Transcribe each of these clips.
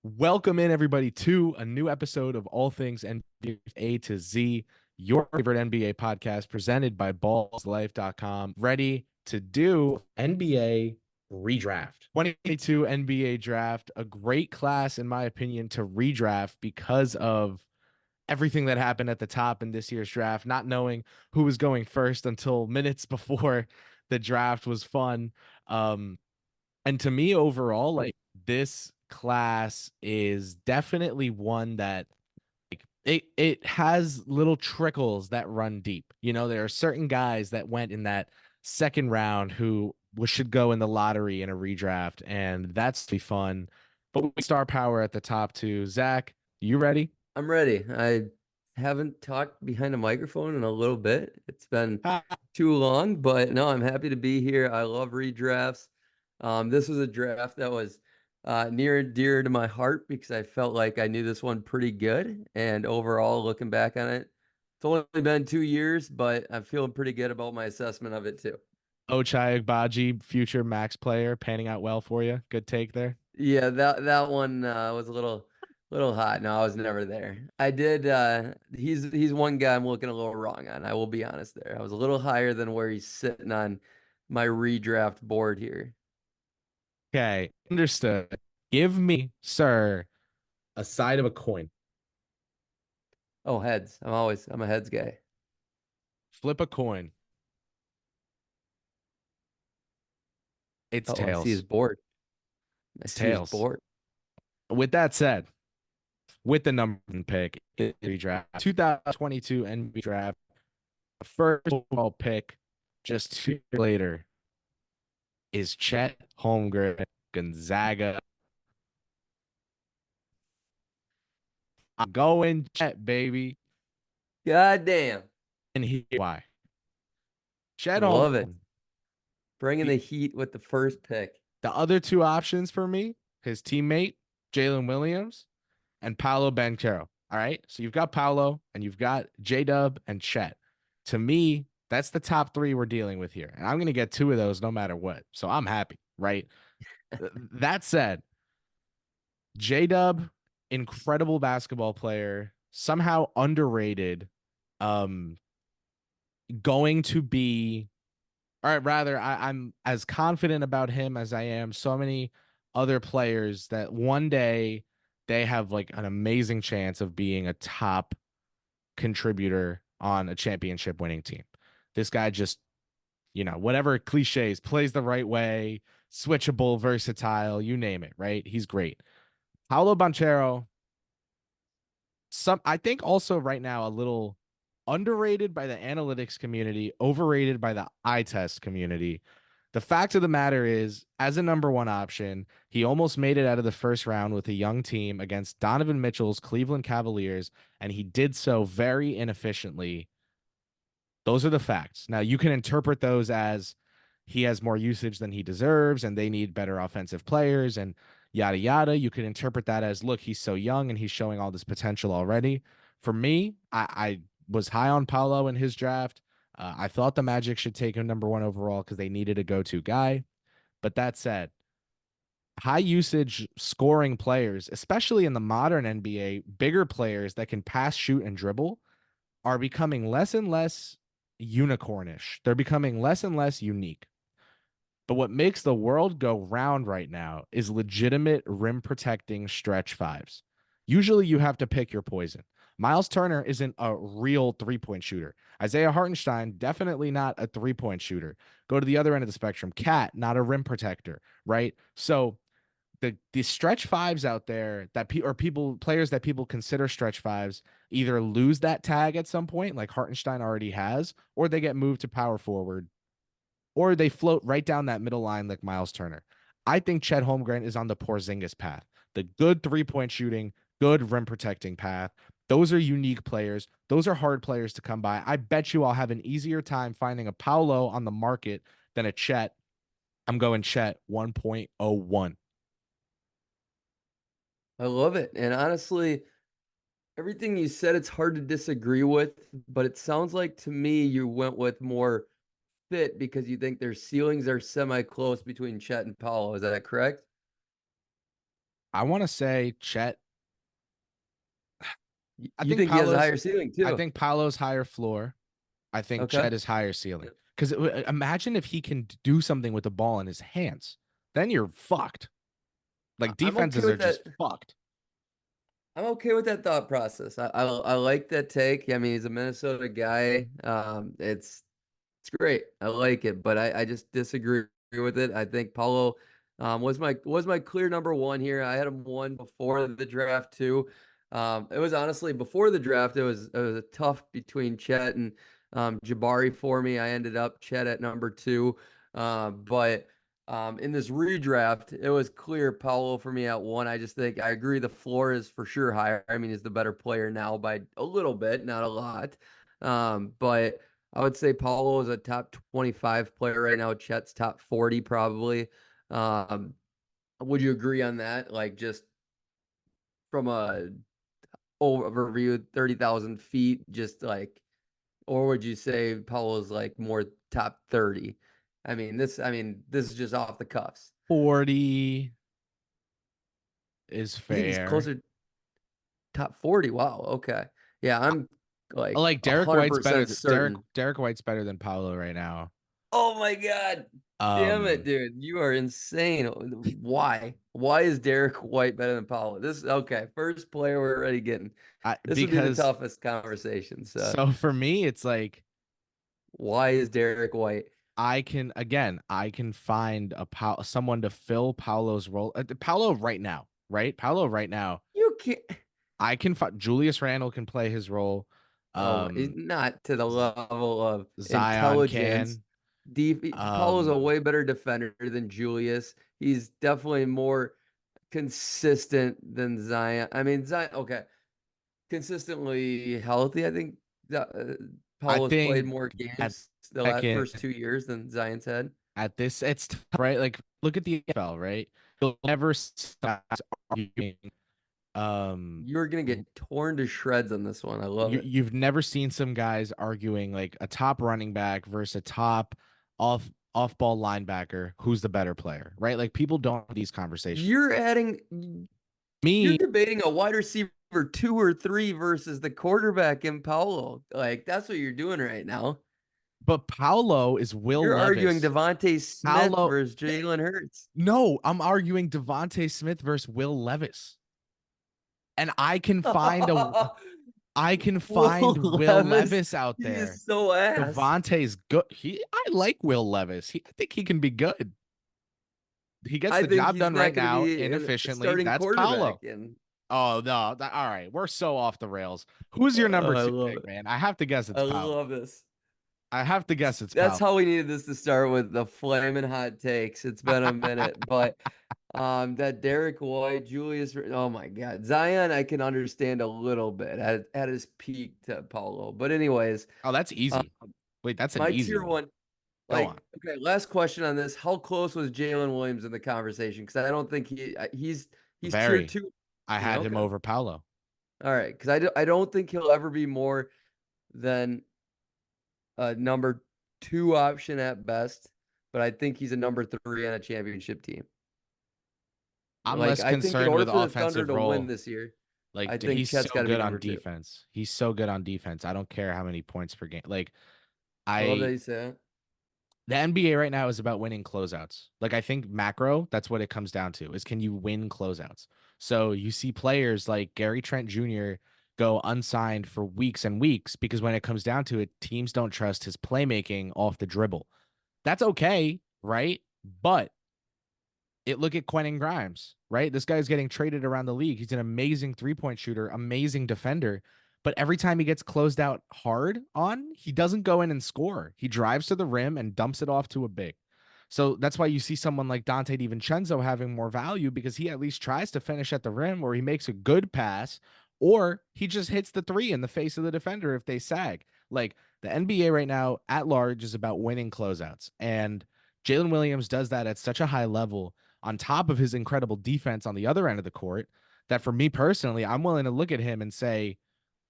Welcome in, everybody, to a new episode of All Things NBA A to Z, your favorite NBA podcast presented by ballslife.com. Ready to do NBA redraft. 2022 NBA draft, a great class, in my opinion, to redraft because of everything that happened at the top in this year's draft, not knowing who was going first until minutes before the draft was fun. And to me, overall, like this class is definitely one that like it has little trickles that run deep. You know, there are certain guys that went in that second round who should go in the lottery in a redraft, and that's the fun. But we star power at the top too. Zach, you ready? I'm ready. I haven't talked behind a microphone in a little bit. It's been too long, but no, I'm happy to be here. I love redrafts. This was a draft that was near and dear to my heart because I felt like I knew this one pretty good. And overall, looking back on it, it's only been 2 years, but I'm feeling pretty good about my assessment of it too. Ochai Agbaji, future max player, panning out well for you. Good take there. Yeah, that one was a little hot. No, I was never there. I did he's one guy I'm looking a little wrong on. I will be honest there. I was a little higher than where he's sitting on my redraft board here. Okay, understood. Give me, sir, a side of a coin. Oh, heads. I'm a heads guy. Flip a coin. It's Oh, I see his tails. board. I It's see his tails. board. With that said, with the number one pick, draft 2022 NBA draft, the first overall pick, just 2 years later, is Chet Holmgren, Gonzaga. I'm going Chet, baby. God damn. And here's why. Chet Love it. Holmgren, Bringing the, the heat with the first pick. the other two options for me, his teammate, Jalen Williams, and Paolo Banchero. All right. So you've got Paolo and you've got J Dub and Chet. To me, that's the top three we're dealing with here. And I'm going to get two of those no matter what. So I'm happy. Right. That said, J Dub, incredible basketball player, somehow underrated, um, going to be, or rather, I'm as confident about him as I am so many other players that one day they have like an amazing chance of being a top contributor on a championship winning team. This guy just, whatever cliches, plays the right way, switchable, versatile, you name it, right? He's great. Paolo Banchero, I think also right now a little underrated by the analytics community, overrated by the eye test community. The fact of the matter is, as a number one option, he almost made it out of the first round with a young team against Donovan Mitchell's Cleveland Cavaliers, and he did so very inefficiently. Those are the facts. Now, you can interpret those as he has more usage than he deserves, and they need better offensive players, and yada, yada. You can interpret that as, look, he's so young and he's showing all this potential already. For me, I was high on Paolo in his draft. I thought the Magic should take him number one overall because they needed a go-to guy. But that said, high usage scoring players, especially in the modern NBA, bigger players that can pass, shoot, and dribble are becoming less and less unicornish. They're becoming less and less unique. But what makes the world go round right now is legitimate rim protecting stretch fives. Usually you have to pick your poison. Miles Turner isn't a real 3-point shooter. Isaiah Hartenstein, definitely not a 3-point shooter. Go to the other end of the spectrum. Cat, not a rim protector, right? So the stretch fives out there that people players that people consider stretch fives either lose that tag at some point, like Hartenstein already has, or they get moved to power forward, or they float right down that middle line like Miles Turner. I think Chet Holmgren is on the Porzingis path, the good 3-point shooting, good rim protecting path. Those are unique players. Those are hard players to come by. I bet you I'll have an easier time finding a Paolo on the market than a Chet. I'm going Chet 1.01. I love it. And honestly, everything you said, it's hard to disagree with, but it sounds like to me you went with more fit because you think their ceilings are semi close between Chet and Paolo. Is that correct? I want to say Chet. I You think think he has a Paolo's. higher ceiling I too? think Paolo's higher floor. I think Okay. Chet is higher ceiling. Because imagine if he can do something with the ball in his hands, then you're fucked. Like I'm okay defenses are with that. just fucked. I'm okay with that thought process. I like that take. I mean, he's a Minnesota guy. It's great. I like it, but I just disagree with it. I think Paulo was my clear number one here. I had him one before the draft too. It was honestly before the draft. It was a tough between Chet and Jabari for me. I ended up Chet at number two, but in this redraft, it was clear Paulo for me at one. I just think I agree the floor is for sure higher. I mean, he's the better player now by a little bit, not a lot, but. I would say Paulo is a top 25 player right now. Chet's top 40 probably. Um, would you agree on that? Like just from a overview, 30,000 feet, just like, or would you say Paulo's like more top 30? I mean, this is just off the cuffs. 40 is You think he's fair. closer top 40? Wow. Okay. Yeah, I'm I like like Derek White's better 100% than Derek certain. Derek White's better than Paolo right now. Oh my God. Damn it, Um dude. You are insane. Why? Why is Derek White better than Paolo? This okay. First player we're already getting. This would be the because toughest conversation. So so for me it's like why is Derek White? I can find someone to fill Paolo's role. Paolo right now, right? Paolo right now. You can't. I can find Julius Randle can play his role. Oh, Um not to the level of Zion intelligence. can. Paulo's a Um way better defender than Julius. He's definitely more consistent than Zion. I mean, Zion. Okay, consistently healthy. I think that, I Paulo's played think more at games the last second first 2 years than Zion's had. at this it's tough, right. Like look at the NFL, right? You'll never stop arguing. Um, You're gonna get torn to shreds on this one. I love it. you've never seen some guys arguing like a top running back versus a top off ball linebacker who's the better player, right? Like people don't have these conversations. You're adding, you're Me, debating a wide receiver two or three versus the quarterback in Paulo. Like that's what you're doing right now. but Paolo is Will You're arguing Levis. Devontae Smith Paolo, versus Jalen Hurts. no, I'm arguing Devontae Smith versus Will Levis, and I can Will find Will Levis, Levis out he there. is so ass. Devontae's good. I like Will Levis. I think he can be good. He gets I the think job he's done not right going to now be a inefficiently. starting That's quarterback. Paolo. And Oh no! All right, we're so off the rails. Who's your number I two love pick, it. man? I have to guess I it's Paolo. love this. I have to guess it's That's Paolo. how we needed this to start with the flaming hot takes. It's been a minute, but that Derek White, Julius, oh my God, Zion, I can understand a little bit at his peak to Paulo. But anyways, Oh, that's uh, easy. Wait, that's an my easy tier one. one, Go on. like, okay, last question on this: how close was Jalen Williams in the conversation? Because I don't think he's tier Very. two. I Yeah, had him okay, over Paolo. all right, because I don't think he'll ever be more than a number two option at best, but I think he's a number three on a championship team. I'm Like, less I think in concerned order with for the Thunder offensive to win role. this year, I Like think he's Chet's so got to be good on number two. defense. He's so good on defense. I don't care how many points per game. Like I love that I you say that. the NBA right now is about winning closeouts. Like I think macro, that's what it comes down to is can you win closeouts? So you see players like Gary Trent Jr. go unsigned for weeks and weeks because when it comes down to it, teams don't trust his playmaking off the dribble. That's okay, right? But look at Quentin Grimes, right? This guy's getting traded around the league. He's an amazing three-point shooter, amazing defender. But every time he gets closed out hard on, he doesn't go in and score. He drives to the rim and dumps it off to a big. So that's why you see someone like Dante DiVincenzo having more value because he at least tries to finish at the rim or he makes a good pass or he just hits the three in the face of the defender if they sag. Like the NBA right now at large is about winning closeouts. And Jalen Williams does that at such a high level on top of his incredible defense on the other end of the court that for me personally, I'm willing to look at him and say,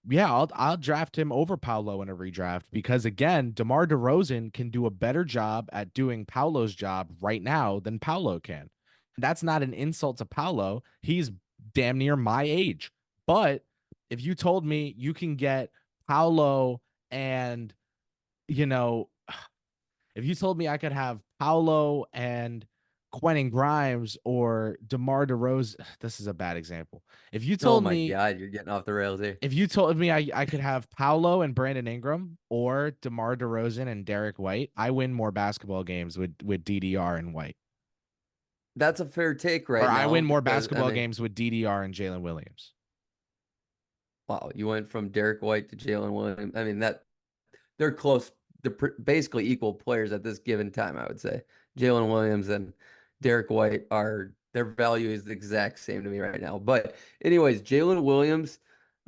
yeah, I'll draft him over Paolo in a redraft because again, DeMar DeRozan can do a better job at doing Paolo's job right now than Paolo can. That's not an insult to Paolo. He's damn near my age. But if you told me you can get Paolo and, you know, if you told me I could have Paolo and Quentin Grimes or DeMar DeRozan, this is a bad example. If you Oh told my me God, you're getting off the rails here. if you told me I could have Paolo and Brandon Ingram or DeMar DeRozan and Derek White, I win more basketball games with DDR and White. That's a fair take Or right I now win more because I basketball mean, games with DDR and Jalen Williams. wow, you went from Derek White to Jalen Williams. I mean that they're close. They're basically equal players at this given time. I would say Jalen Williams and Derek White are their value is the exact same to me right now. But anyways, Jalen Williams.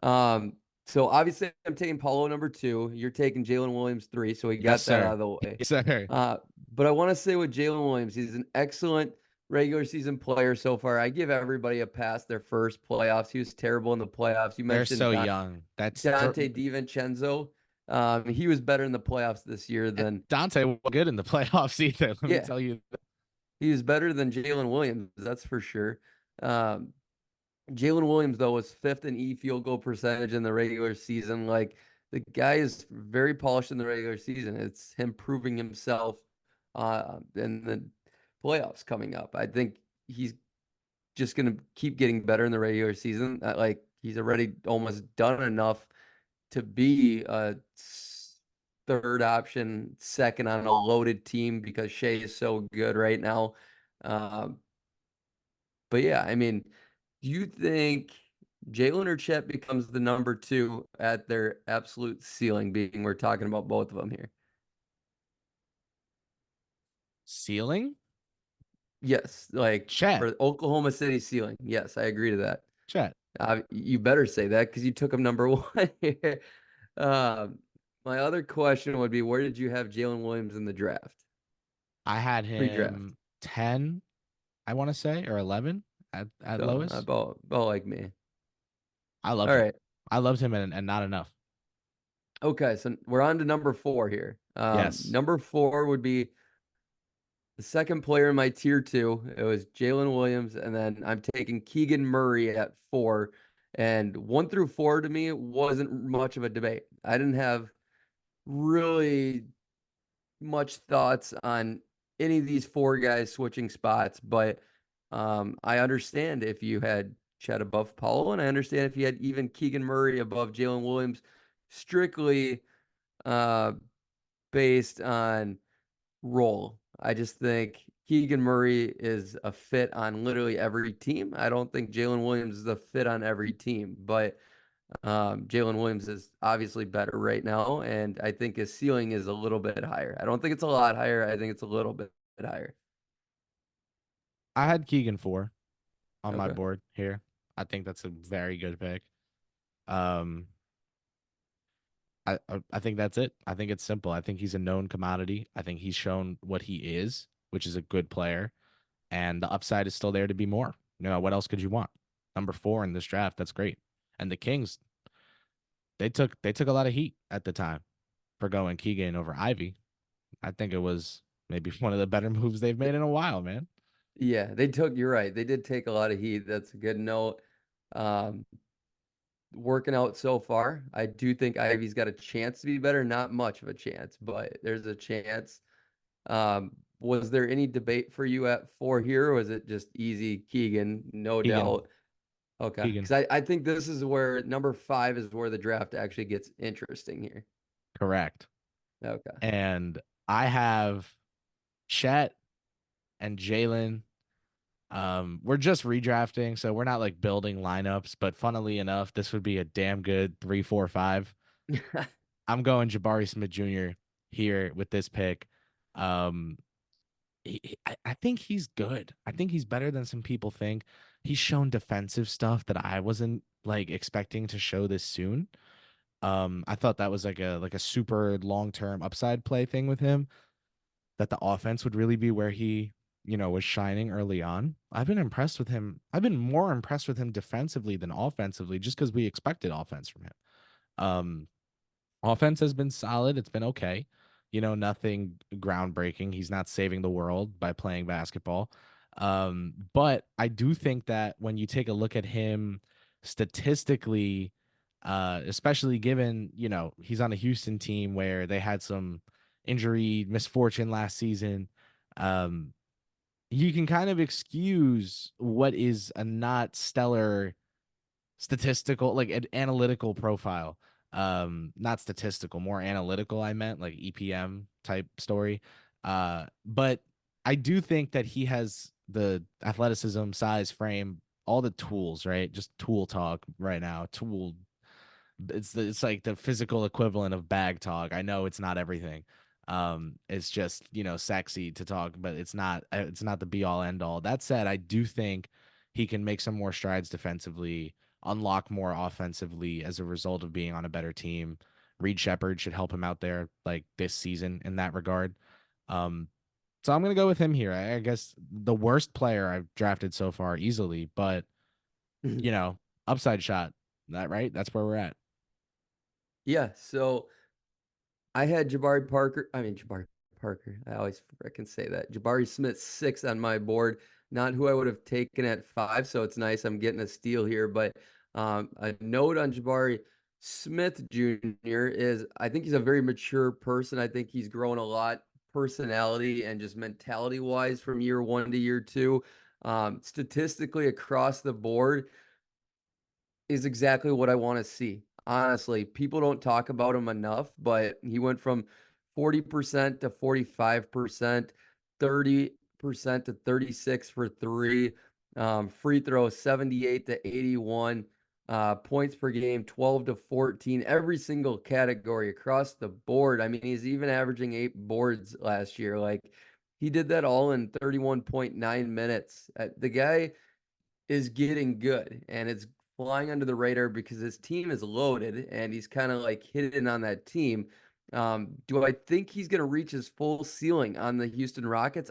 Um, so obviously I'm taking Paulo number 2. You're taking Jalen Williams 3. So we Yes, got that out sir. of the way. Yes, sir. But I want to say with Jalen Williams, he's an excellent regular season player so far. I give everybody a pass their first playoffs. He was terrible in the playoffs. You They're mentioned so young. That's Dante DiVincenzo. He was better in the playoffs this year than, Dante was good in the playoffs either. Let me yeah, tell you. he was better than Jalen Williams. That's for sure. Um, Jalen Williams, though, was 5th in field goal percentage in the regular season. Like, the guy is very polished in the regular season. It's him proving himself in the playoffs coming up. I think he's just going to keep getting better in the regular season. Like, he's already almost done enough to be a third option, second on a loaded team because Shea is so good right now. Um, but yeah, I mean, do you think Jalen or Chet becomes the number 2 at their absolute ceiling, being we're talking about both of them here? Ceiling? Yes, like Chet. for Oklahoma City ceiling. Yes, I agree to that. Chet. You better say that because you took him number 1 here. Um, my other question would be, where did you have Jalen Williams in the draft? I had Pre-draft. him 10, I want to say, or 11 at So lowest. about like me. I loved All him. right. I loved him and not enough. Okay, so we're on to number 4 here. Yes. Number 4 would be the second player in my tier 2. It was Jalen Williams, and then I'm taking Keegan Murray at 4. And 1 through 4 to me wasn't much of a debate. I didn't have really much thoughts on any of these 4 guys switching spots, but I understand if you had Chet above Paolo, and I understand if you had even Keegan Murray above Jalen Williams, strictly uh, based on role. I just think Keegan Murray is a fit on literally every team. I don't think Jalen Williams is a fit on every team, but Jalen Williams is obviously better right now, and I think his ceiling is a little bit higher. I don't think it's a lot higher. I think it's a little bit higher. I had Keegan 4 on my Okay. board here. I think that's a very good pick. Um, I think that's it. I think it's simple. I think he's a known commodity. I think he's shown what he is, which is a good player, and the upside is still there to be more. What else could you want? Number 4 in this draft. That's great. And the Kings, they took a lot of heat at the time for going Keegan over Ivy. I think it was maybe one of the better moves they've made in a while, man. Yeah, you're right. They did take a lot of heat. That's a good note. Um, Working out so far. I do think Ivy's got a chance to be better. Not much of a chance, but there's a chance. Was there any debate for you at 4 here, or was it just easy Keegan, no Keegan, doubt? Okay. Keegan, Because I think this is where number 5 is where the draft actually gets interesting here. correct. Okay. And I have Chet and Jalen. We're just redrafting, so we're not like building lineups. But funnily enough, this would be a damn good 3-4-5. I'm going Jabari Smith Jr. here with this pick. Um, I think he's good. I think he's better than some people think. He's shown defensive stuff that I wasn't like expecting to show this soon. I thought that was like a super long-term upside play thing with him, that the offense would really be where he, was shining early on. I've been impressed with him. I've been more impressed with him defensively than offensively, just because we expected offense from him. Um, Offense has been solid. It's been okay. Nothing groundbreaking. He's not saving the world by playing basketball. But I do think that when you take a look at him statistically, especially given, he's on a Houston team where they had some injury misfortune last season, um, you can kind of excuse what is a not stellar statistical, like an analytical profile. Not statistical, more analytical, I meant like EPM type story. But I do think that he has the athleticism, size, frame, all the tools, right? Just tool talk right now. It's like the physical equivalent of bag talk. I know it's not everything. It's just, sexy to talk, but it's not the be all end all. That said, I do think he can make some more strides defensively, unlock more offensively as a result of being on a better team. Reed Shepard should help him out there like this season in that regard. Um, so I'm gonna go with him here. I guess the worst player I've drafted so far easily, but you know, upside shot. That right? That's where we're at. Yeah, so I had Jabari Parker. I mean, Jabari Parker. I always freaking say that. Jabari Smith 6 on my board. Not who I would have taken at 5. So it's nice I'm getting a steal here. But a note on Jabari Smith Jr. is I think he's a very mature person. I think he's grown a lot personality and just mentality wise from year 1 to year 2. Statistically across the board is exactly what I want to see. Honestly, people don't talk about him enough, but he went from 40% to 45%, 30% to 36 for three, free throw 78 to 81, points per game 12 to 14, every single category across the board. I mean, he's even averaging 8 boards last year. Like he did that all in 31.9 minutes. The guy is getting good and it's flying under the radar because his team is loaded and he's kind of like hidden on that team. Do I think he's going to reach his full ceiling on the Houston Rockets?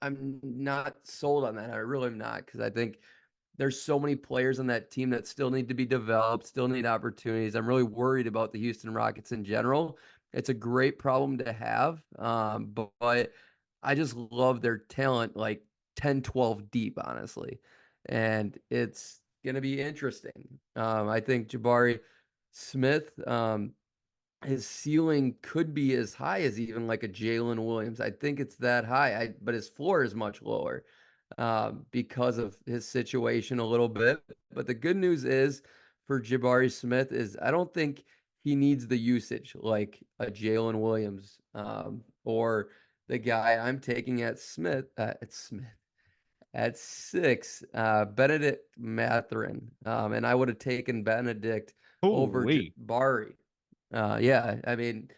I'm not sold on that. I really am not because I think there's so many players on that team that still need to be developed, still need opportunities. I'm really worried about the Houston Rockets in general. It's a great problem to have, but I just love their talent like 10, 12 deep, honestly. And it's going to be interesting. I think Jabari Smith, his ceiling could be as high as even like a Jalen Williams. I think it's that high, but his floor is much lower because of his situation a little bit. But the good news is for Jabari Smith is I don't think he needs the usage like a Jalen Williams or the guy I'm taking at 6, Benedict Mathurin. And I would have taken Benedict over Holy, Jabari. Yeah, I mean,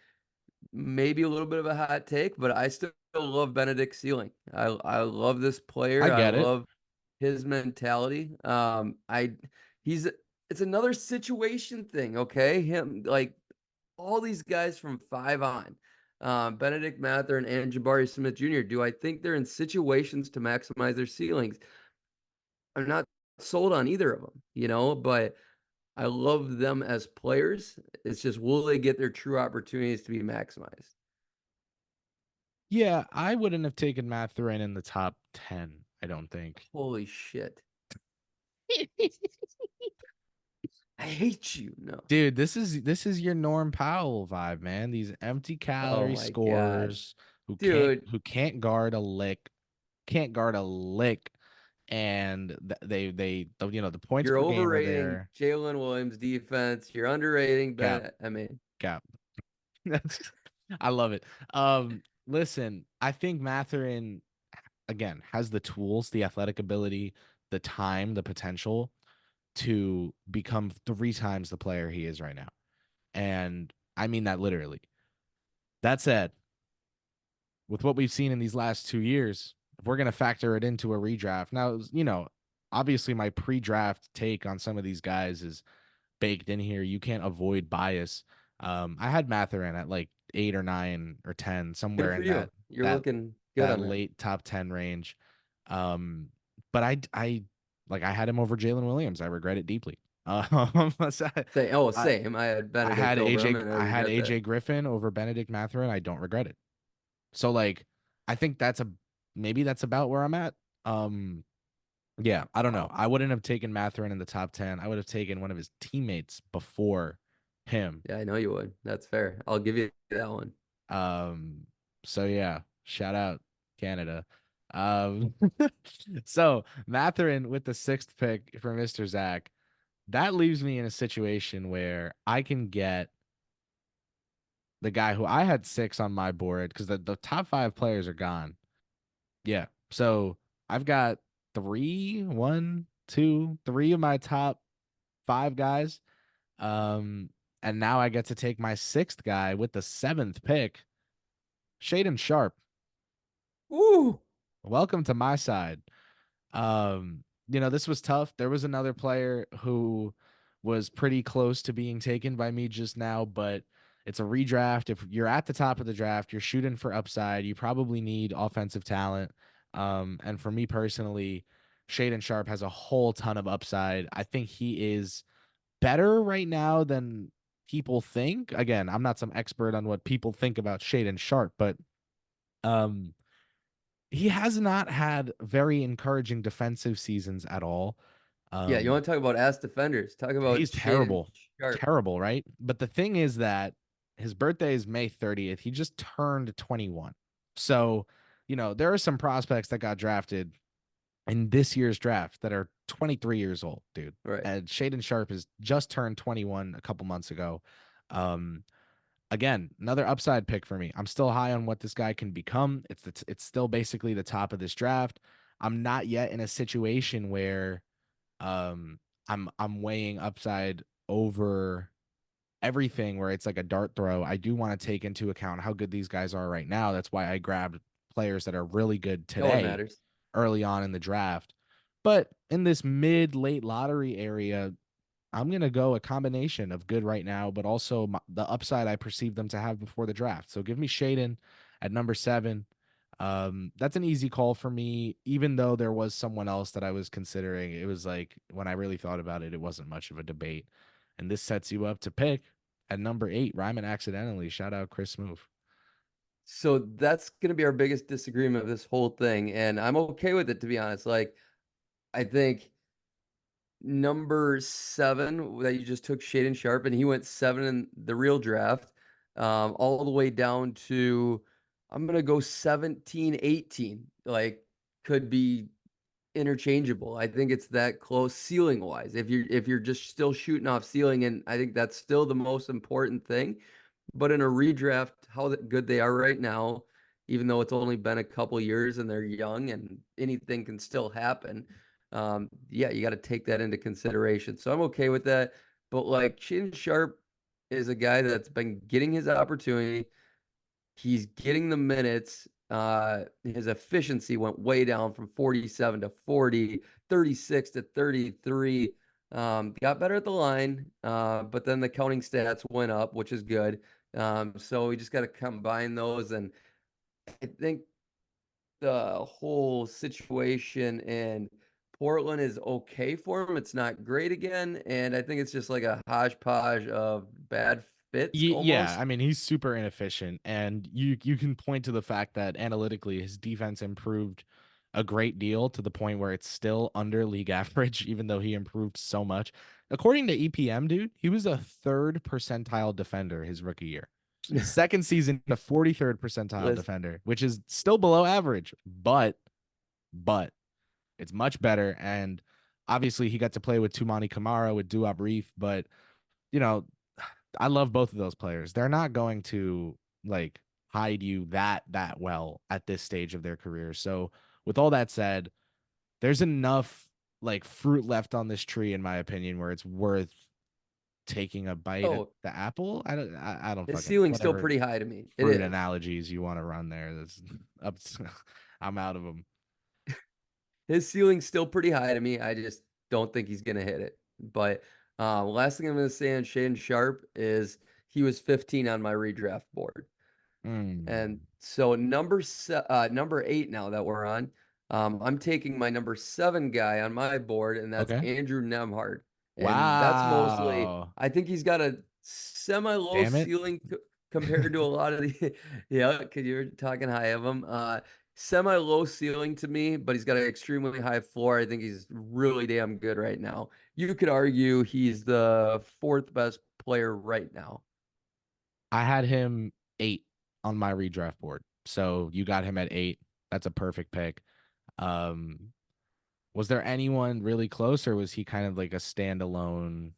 maybe a little bit of a hot take, but I still love Benedict ceiling. I love this I player. I get it. love his mentality. He's it's another situation thing, okay? Him like all these guys from 5 on. Benedict Mathurin and Jabari Smith Jr. Do I think they're in situations to maximize their ceilings? I'm not sold on either of them, but I love them as players. It's just will they get their true opportunities to be maximized? Yeah, I wouldn't have taken Mathurin in the top 10, I don't think. Holy shit. I hate you. No. Dude, this is your Norm Powell vibe, man. These empty Oh calorie my God. scorers who can't Dude, who can't guard a lick, can't guard a lick, and the points you're per game are overrating there. Jalen Williams defense. You're underrating Cap, Ben. I mean, cap. I love it. Listen, I think Mathurin again has the tools, the athletic ability, the time, the potential to become 3 times the player he is right now. And I mean that literally. That said, with what we've seen in these last 2 years, if we're going to factor it into a redraft, now, obviously my pre draft take on some of these guys is baked in here. You can't avoid bias. I had Mathurin at like 8 or 9 or 10, good somewhere for in you. that You're that looking good that on that. late top 10 range. But I had him over Jalen Williams. I regret it deeply. So I, Same. I had I Benedict had over him AJ. and I I had regret that. AJ Griffin over Benedict Mathurin. I don't regret it. So like, I think maybe that's about where I'm at. Um, yeah, I don't know. Wow. I wouldn't have taken Matherin in the top 10. I would have taken one of his teammates before him. Yeah, I know you would. That's fair. I'll give you that one. Um, so yeah, shout out Canada. Um, so Matherin with the sixth pick for Mr. Zach, that leaves me in a situation where I can get the guy who I had six on my board because the top five players are gone. Yeah. So I've got three of my top five guys. And now I get to take my sixth guy with the seventh pick, Shaden Sharp. Woo! Welcome to my side. This was tough. There was another player who was pretty close to being taken by me just now, but it's a redraft. If you're at the top of the draft, you're shooting for upside. You probably need offensive talent. And for me personally, Shaden Sharp has a whole ton of upside. I think he is better right now than people think. Again, I'm not some expert on what people think about Shaden Sharp, but um he has not had very encouraging defensive seasons at all. Yeah, you Um, want to talk about ass defenders? Talk about he's Shaden terrible, Sharp. terrible, right? But the thing is that his birthday is May 30th. He just turned 21. So, there are some prospects that got drafted in this year's draft that are 23 years old, dude. Right. And Shaden Sharp has just turned 21 a couple months ago. Um, Again, another upside pick for me. I'm still high on what this guy can become. It's still basically the top of this draft. I'm not yet in a situation where um I'm weighing upside over everything where it's like a dart throw. I do want to take into account how good these guys are right now. That's why I grabbed players that are really good No one today matters. early on in the draft. But in this mid late lottery area, I'm going to go a combination of good right now, but also the upside I perceive them to have before the draft. So give me Shaden at number 7. That's an easy call for me, even though there was someone else that I was considering. It was like when I really thought about it, it wasn't much of a debate. And this sets you up to pick at number 8, Ryman accidentally. Shout out Chris Move. So that's going to be our biggest disagreement of this whole thing. And I'm okay with it, to be honest. Like, I think number 7 that you just took Shaden Sharp, and he went 7 in the real draft, all the way down to, I'm going to go 17, 18. Like, could be interchangeable. I think it's that close ceiling wise. If you're just still shooting off ceiling, and I think that's still the most important thing. But in a redraft, how good they are right now, even though it's only been a couple years and they're young and anything can still happen. Yeah, you got to take that into consideration. So I'm okay with that. But like Chin Sharp is a guy that's been getting his opportunity. He's getting the minutes. His efficiency went way down from 47 to 40, 36 to 33. Got better at the line, but then the counting stats went up, which is good. So we just got to combine those. And I think the whole situation in Portland is okay for him. It's not great again. And I think it's just like a hodgepodge of bad fits Yeah, almost. I mean he's super inefficient, and you can point to the fact that analytically his defense improved a great deal to the point where it's still under league average, even though he improved so much. According to EPM, dude, he was a third percentile defender his rookie year. Second season, a 43rd percentile Listen, defender, which is still below average, but it's much better. And obviously, he got to play with Tumani Kamara, with Duop Reef, but you know, I love both of those players. They're not going to like hide you that well at this stage of their career. So, with all that said, there's enough like fruit left on this tree, in my opinion, where it's worth taking a bite at oh, the apple. I don't his fucking ceiling's still whatever pretty high to me. It fruit is. analogies you want to run there. That's up. I'm out of them. His ceiling's still pretty high to me. I just don't think he's gonna hit it. But last thing I'm gonna say on Shane Sharp is he was 15 on my redraft board. And Mm, so number 8 now that we're on, I'm taking my number 7 guy on my board, and that's okay. Andrew Nemhard. And that's mostly, Wow. I think he's got a semi-low Damn it. ceiling compared to a lot of the, yeah, because you're talking high of him. semi-low ceiling to me, but he's got an extremely high floor. I think he's really damn good right now. You could argue he's the fourth best player right now. I had him 8 on my redraft board. So you got him at 8. That's a perfect pick. Um, was there anyone really close, or was he kind of like a standalone,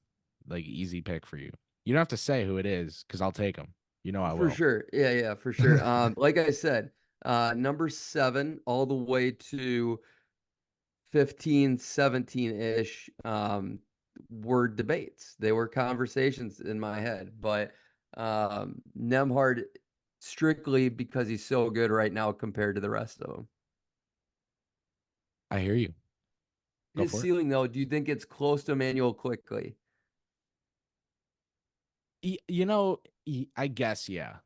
like easy pick for you? You don't have to say who it is because I'll take him. You know I For will. sure. Yeah, yeah, for sure. Like I said, number 7 all the way to 15, 17-ish were debates. They were conversations in my head, but Nemhard strictly because he's so good right now compared to the rest of them. I hear you. Go His for it. ceiling, though, do you think it's close to Emmanuel quickly? You know, I guess yeah.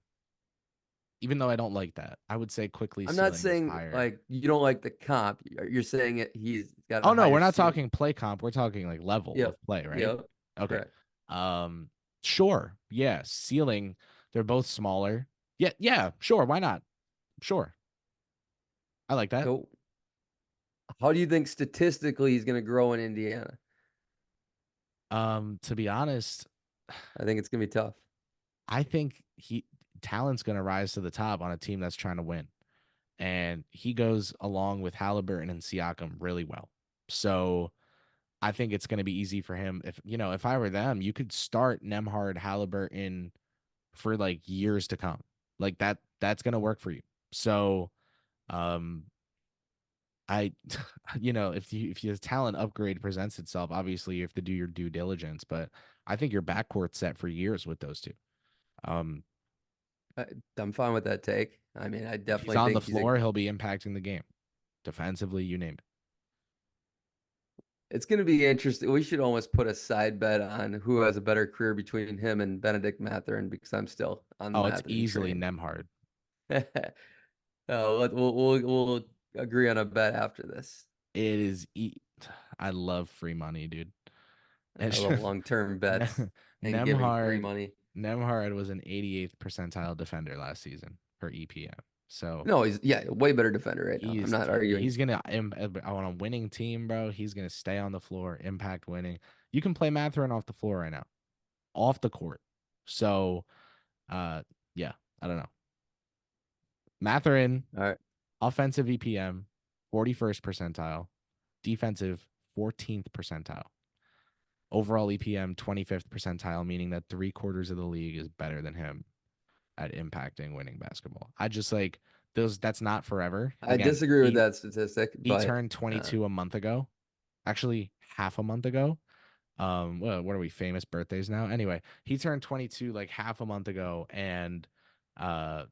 Even though I don't like that, I would say quickly I'm not ceiling is saying higher. like you don't like the comp. You're saying he's got a Oh no, higher we're not ceiling. talking play comp. We're talking like level Yep. of play, right? Yep. Okay. Correct. Um, sure. Yeah, ceiling. They're both smaller. Yeah, yeah, sure. Why not? Sure. I like that. So how do you think statistically he's going to grow in Indiana? To be honest, I think it's going to be tough. I think he talent's gonna rise to the top on a team that's trying to win. And he goes along with Halliburton and Siakam really well. So I think it's gonna be easy for him. If I were them, you could start Nemhard Halliburton for like years to come. Like that's gonna work for you. So um I if your talent upgrade presents itself, obviously you have to do your due diligence, but I think your backcourt's set for years with those two. Um I, I'm fine with that take. I mean, I if he's definitely on the think he's a. floor, he'll be impacting the game. Defensively, you name it. It's going to be interesting. We should almost put a side bet on who has a better career between him and Benedict Mathurin because I'm still on the Oh, it's Mathurin easily train. Nemhard. We'll agree on a bet after this. It is I love free money, dude. I It's love long-term bets and giving free Nemhard money. Nemhard was an 88th percentile defender last season for EPM. So No, he's yeah, way better defender right now. I'm he's not arguing. he's gonna on a winning team, bro. He's gonna stay on the floor, impact winning. You can play Matherin off the floor right now, off the court. So, yeah, I don't know. Matherin, All right. offensive EPM, 41st percentile, defensive 14th percentile. Overall EPM 25th percentile, meaning that 3/4 of the league is better than him at impacting winning basketball. I just like those. That's not forever. I Again, disagree with that statistic, he but turned uh, 22 a month ago. Actually, half a month ago. What are we famous birthdays now? Anyway, he turned 22 like half a month ago, and uh,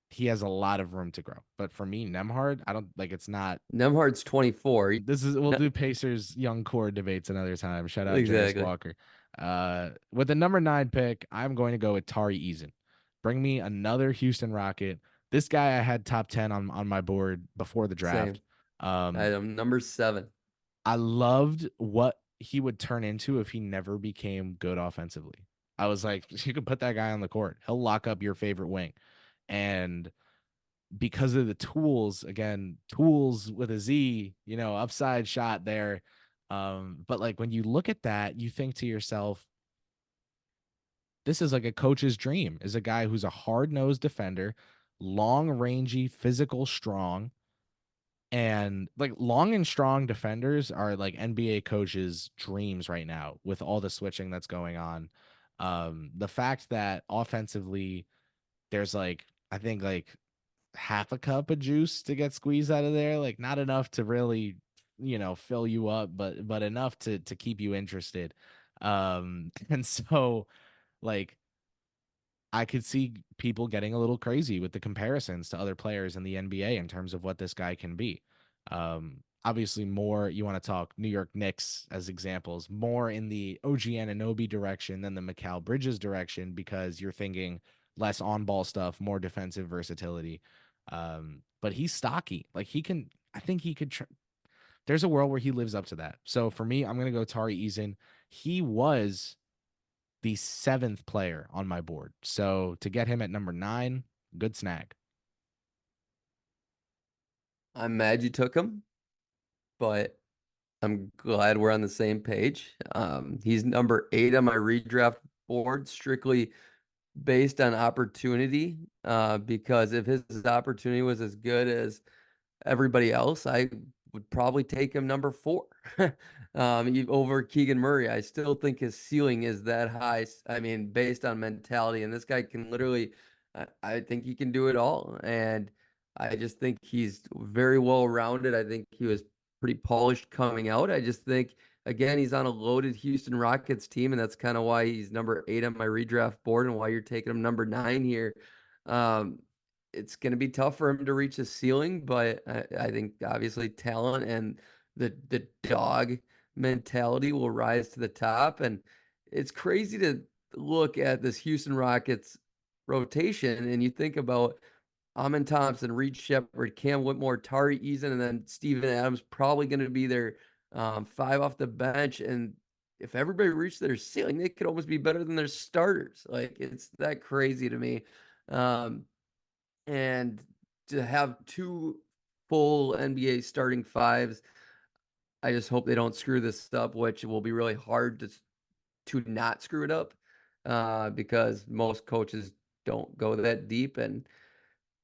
he has a lot of room to grow. But for me, Nemhard, I don't like. It's not. Nemhard's 24. We'll No, do Pacers young core debates another time. Shout out Jarace exactly. Walker. With the number 9 pick, I'm going to go with Tari Eason. Bring me another Houston Rocket. This guy I had top 10 on my board before the draft. Same. Um, Item number 7. I loved what he would turn into if he never became good offensively. I was like, you could put that guy on the court. He'll lock up your favorite wing. And because of the tools, again, tools with a Z, upside shot there. But like when you look at that, you think to yourself, this is like a coach's dream, is a guy who's a hard-nosed defender, long, rangy, physical, strong. And like long and strong defenders are like NBA coaches' dreams right now with all the switching that's going on. The fact that offensively there's like I think like half a cup of juice to get squeezed out of there, like not enough to really, fill you up, but enough to keep you interested. And so like I could see people getting a little crazy with the comparisons to other players in the NBA in terms of what this guy can be. Obviously, more you want to talk New York Knicks as examples, more in the OG Anunoby direction than the Mikal Bridges direction because you're thinking less on ball stuff, more defensive versatility. But he's stocky. Like I think he could. There's a world where he lives up to that. So for me, I'm going to go Tari Eason. He was the 7th player on my board. So to get him at number 9, good snag. I'm mad you took him, but I'm glad we're on the same page. He's number 8 on my redraft board, strictly based on opportunity. Because if his opportunity was as good as everybody else, I would probably take him number 4 over Keegan Murray. I still think his ceiling is that high. I mean, based on mentality, and this guy can literally, I think he can do it all. And I just think he's very well rounded. I think he was pretty polished coming out. I just think, again, he's on a loaded Houston Rockets team, and that's kind of why he's number 8 on my redraft board and why you're taking him number 9 here. Um, it's going to be tough for him to reach his ceiling, but I think obviously talent and the dog mentality will rise to the top. And it's crazy to look at this Houston Rockets rotation and you think about Amin Thompson, Reed Shepard, Cam Whitmore, Tari Eason, and then Steven Adams probably going to be their 5 off the bench. And if everybody reached their ceiling, they could almost be better than their starters. Like, it's that crazy to me. Um, and to have 2 full NBA starting 5s, I just hope they don't screw this up, which will be really hard to not screw it up, because most coaches don't go that deep, and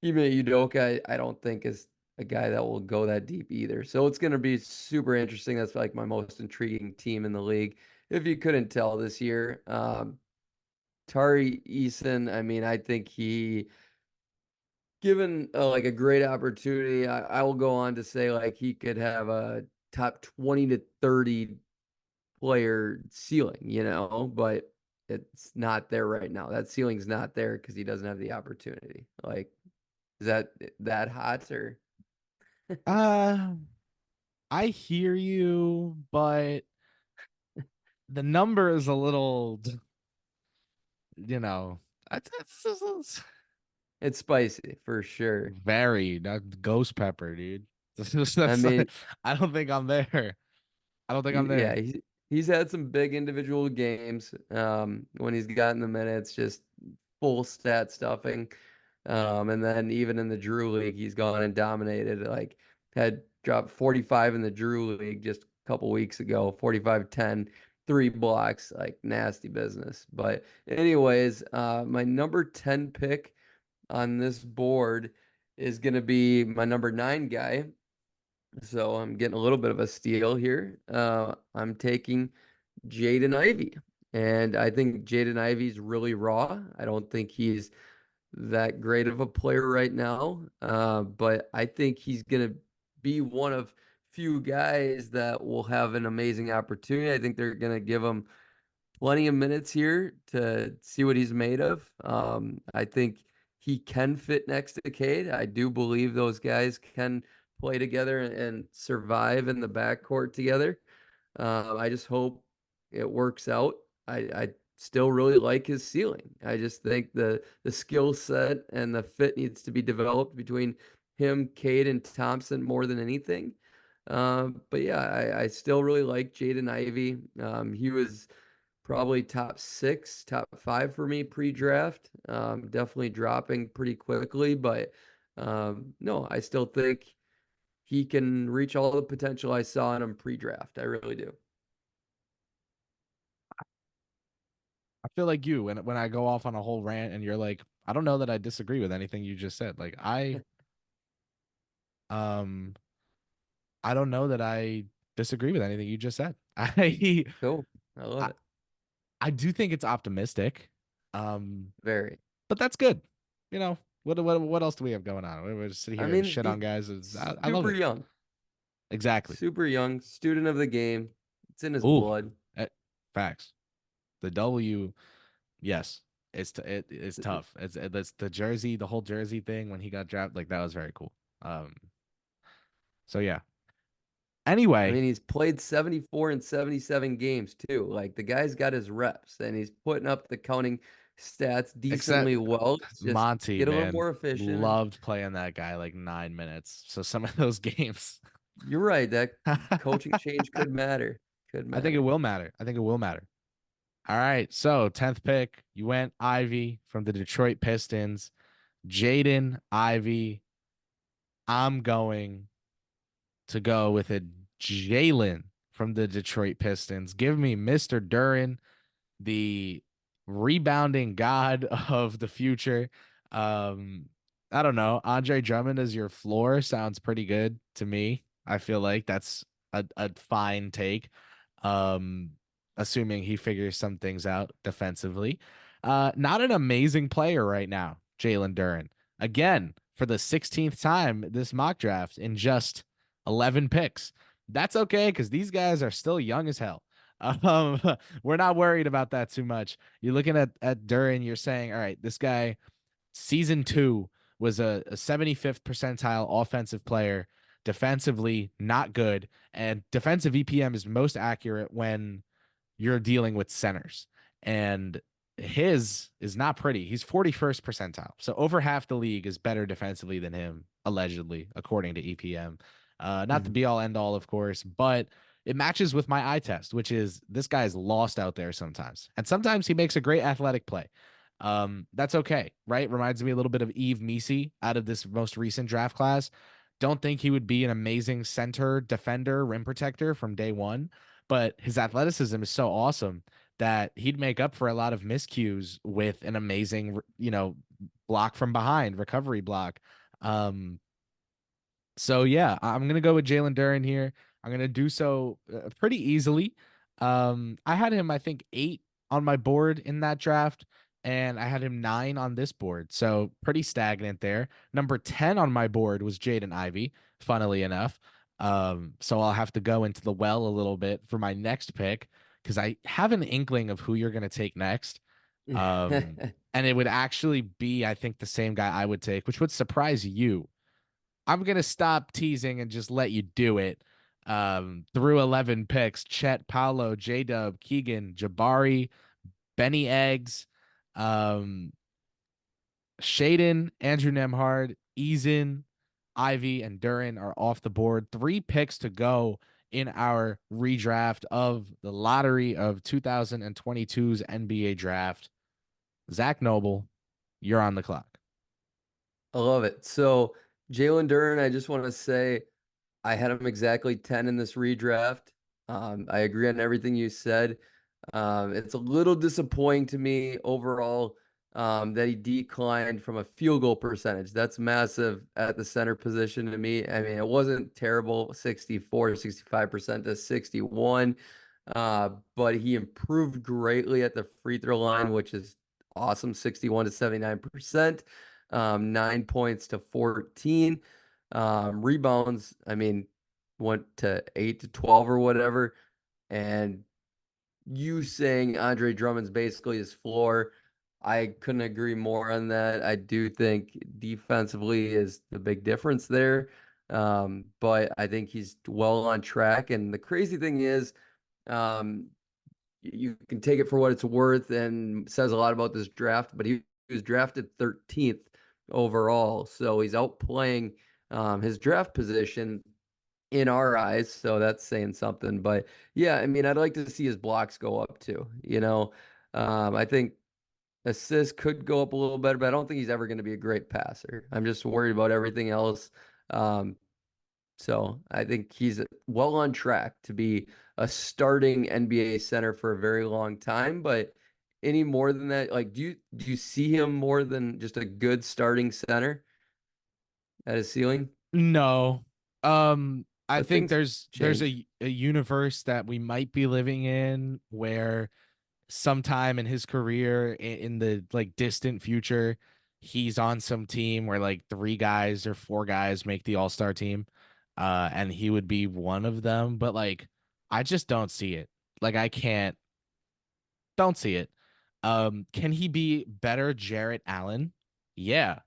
even Udoka, I don't think is a guy that will go that deep either. So it's going to be super interesting. That's like my most intriguing team in the league, if you couldn't tell this year. Tari Eason, I mean, I think he given like a great opportunity, I will go on to say like he could have a top 20 to 30 player ceiling, but it's not there right now. That ceiling's not there because he doesn't have the opportunity. Like, is that hot or Uh, I hear you, but the number is a little, you know, it's it's spicy for sure. very ghost pepper, dude. I That's mean, I don't think I'm there. I don't think I'm yeah, there. he's had some big individual games when he's gotten the minutes, just full stat stuffing. And then even in the Drew League, he's gone and dominated. Like, had dropped 45 in the Drew League just a couple weeks ago, 45-10, 3 blocks, like nasty business. But anyways, my number 10 pick on this board is going to be my number 9 guy. So I'm getting a little bit of a steal here. I'm taking Jaden Ivey. And I think Jaden Ivey's really raw. I don't think he's that great of a player right now. But I think he's going to be one of few guys that will have an amazing opportunity. I think they're going to give him plenty of minutes here to see what he's made of. I think he can fit next to Cade. I do believe those guys can play together and survive in the backcourt together. I just hope it works out. I still really like his ceiling. I just think the skill set and the fit needs to be developed between him, Cade, and Thompson more than anything. But yeah, I still really like Jaden Ivey. He was probably top 6, top 5 for me pre-draft. Definitely dropping pretty quickly, but no, I still think he can reach all the potential I saw in him pre-draft. I really do. I feel like you when I go off on a whole rant and you're like, I don't know that I disagree with anything you just said. Like um I don't know that I disagree with anything you just said. Cool. I love I, it. I do think it's optimistic. Um, Very. but that's good. You know, what else do we have going on? We're just sitting I here and mean, shit he's on guys. I love super it. young. Exactly. Super young, student of the game. It's in his Ooh, blood. eh, facts. The W, yes, it's tough. It's the jersey, the whole jersey thing when he got drafted. Like that was very cool. Um, so yeah. I Anyway, mean, he's played 74 and 77 games too. Like, the guy's got his reps and he's putting up the counting stats except decently well. It's just Monty, get a little man, more efficient. And loved playing that guy like 9 minutes. So some of those games, you're right, that I coaching change could matter. Could think it matter. will matter. I think it will matter. All right. So 10th pick, you went Ivy from the Detroit Pistons. Jaden Ivy. I'm going. to go with a Jalen from the Detroit Pistons. Give me Mr. Duren, the rebounding god of the future. Um, I don't know. Andre Drummond as your floor sounds pretty good to me. I feel like that's a fine take. Um, assuming he figures some things out defensively. Not an amazing player right now, Jalen Duren. Again, for the 16th time this mock draft in just 11 picks. That's okay because these guys are still young as hell. Um, we're not worried about that too much. You're looking at Duren, you're saying, all right, this guy, season 2 was a 75th percentile offensive player, defensively not good, and defensive EPM is most accurate when you're dealing with centers. And his is not pretty. He's 41st percentile. So over half the league is better defensively than him, allegedly, according to EPM. Not the Mhm. be all end all, of course, but it matches with my eye test, which is this guy's lost out there sometimes. And sometimes he makes a great athletic play. That's okay, right? Reminds me a little bit of Eve Misi out of this most recent draft class. Don't think he would be an amazing center, defender, rim protector from day one, but his athleticism is so awesome that he'd make up for a lot of miscues with an amazing, block from behind, recovery block. Um, so yeah, I'm gonna go with Jalen Duren here. I'm gonna do so pretty easily. I had him, I think, 8 on my board in that draft, and I had him 9 on this board. So pretty stagnant there. Number 10 on my board was Jaden Ivey, funnily enough. So I'll have to go into the well a little bit for my next pick because I have an inkling of who you're gonna take next. And it would actually be, I think, the same guy I would take, which would surprise you. I'm gonna stop teasing and just let you do it. Through 11 picks, Chet, Paolo, J Dub, Keegan, Jabari, Benny Eggs, um, Shaden, Andrew Nemhard, Eason, Ivy, and Duren are off the board. 3 picks to go in our redraft of the lottery of 2022's NBA draft. Zach Noble, you're on the clock. I love it. So Jalen Duren, I just want to say I had him exactly 10 in this redraft. I agree on everything you said. It's a little disappointing to me overall that he declined from a field goal percentage. That's massive at the center position to me. I mean, it wasn't terrible, 64 to 65% to 61, but he improved greatly at the free throw line, which is awesome, 61 to 79%, 9 points to 14. Rebounds, I mean, went to 8 to 12 or whatever. And you saying Andre Drummond's basically his floor, I couldn't agree more on that. I do think defensively is the big difference there. But I think he's well on track. And the crazy thing is, um, you can take it for what it's worth and says a lot about this draft, but he was drafted 13th overall. So he's outplaying his draft position in our eyes. So that's saying something. But yeah, I mean, I'd like to see his blocks go up too. I think assists could go up a little better, but I don't think he's ever going to be a great passer. I'm just worried about everything else. Um, so I think he's well on track to be a starting NBA center for a very long time. But any more than that, like, do you see him more than just a good starting center at his ceiling? No. I But think things there's change. a universe that we might be living in where sometime in his career in the like distant future, he's on some team where like 3 guys or 4 guys make the all-star team. And he would be one of them, but like I just don't see it. Like I don't see it. Can he be better Jarrett Allen? Yeah.